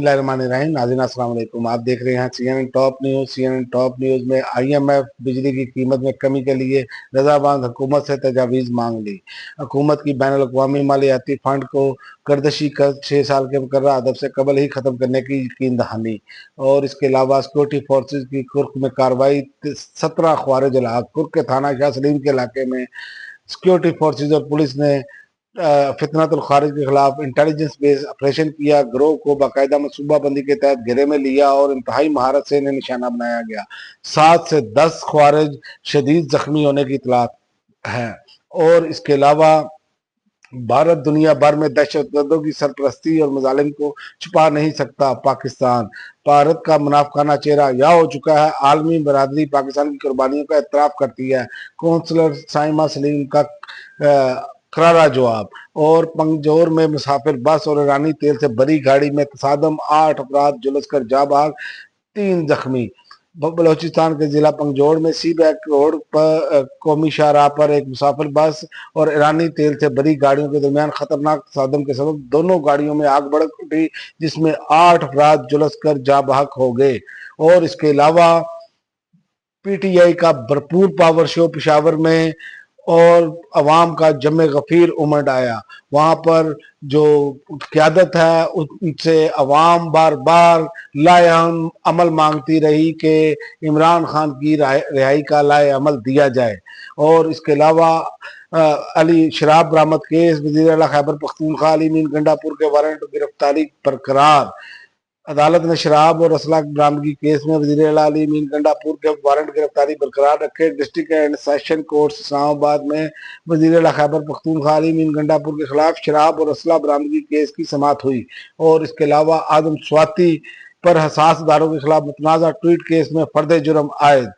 बिस्मिल्लाहिर्रहमानिर्रहीम। नाज़रीन अस्सलाम वालेकुम। आप देख रहे हैं CNN top news. CNN top news में IMF बिजली की कीमत में कमी के लिए रजाबांद हुकूमत से तजावीज़ मांग ली। हुकूमत की बैनुल अक़वामी मालियाती फ़ंड को गर्दशी कर्ज 6 साल के मुकर्रर अदब से कबल ही ख़त्म करने की यकीन दहानी और इसके अलावा सिक्योरिटी फोर्सेज की कुर्क में कार्रवाई। 17 ख्वारिज हलाक। कुर्क के थाना शाह सलीम के इलाके में सिक्योरिटी फोर्सेज और पुलिस ने फितनतुल खारिज के खिलाफ इंटेलिजेंस बेस्ड ऑपरेशन किया। गिरोह को बाकायदा मनसूबा बंदी के तहत घेरे में लिया और इंतहाई महारत से इन्हें निशाना बनाया गया। 7 से 10 ख्वारिज शदीद जख्मी होने की इतला है। और इसके अलावा भारत दुनिया भर में दहशतगर्दों की सरपरस्ती और मजालिम को छुपा नहीं सकता। पाकिस्तान भारत का मुनाफिकाना चेहरा या हो चुका है। आलमी बरादरी पाकिस्तान की कुर्बानियों का एतराफ़ करती है। कौंसलर साइमा सलीम का करारा जवाब। और पंजौर में मुसाफिर बस और ईरानी तेल से भरी गाड़ी में तसादम, 8 अफराद झुलस कर जा भाग, 3 जख्मी। बलोचिस्तान के जिला पंजौर में सी बैक रोड पर कौमी शाहराह पर एक मुसाफिर बस और ईरानी तेल से भरी गाड़ियों के दरमियान खतरनाक तसादम के सबब दोनों गाड़ियों में आग भड़क उठी, जिसमें 8 अफराद झुलस कर जा बहक हो गए। और इसके अलावा PTI का भरपूर पावर शो पेशावर में और अवाम का जमे गफीर उमड़ आया। वहाँ पर जो क़यादत है उनसे अवाम बार बार लाएहम अमल मांगती रही कि इमरान खान की रिहाई का लाए अमल दिया जाए। और इसके अलावा अली शराब बरामद केस, वज़ीर आला खैबर पख्तूनख्वा अली मीन गंडापुर के वारंट गिरफ्तारी बरकरार। अदालत ने शराब और असला बरामदगी केस में वज़ीर आला अली मीन गंडापुर के वारंट गिरफ्तारी बरकरार रखे। District and session court Islamabad में वज़ीर आला खैबर पख्तूनख्वा अली मीन गंडापुर के खिलाफ शराब और असला बरामदगी केस की समाअत हुई। और इसके अलावा आदम स्वाति पर हसास इदारों के खिलाफ मुतनाज़ा ट्वीट केस में फर्द जुर्म आयद।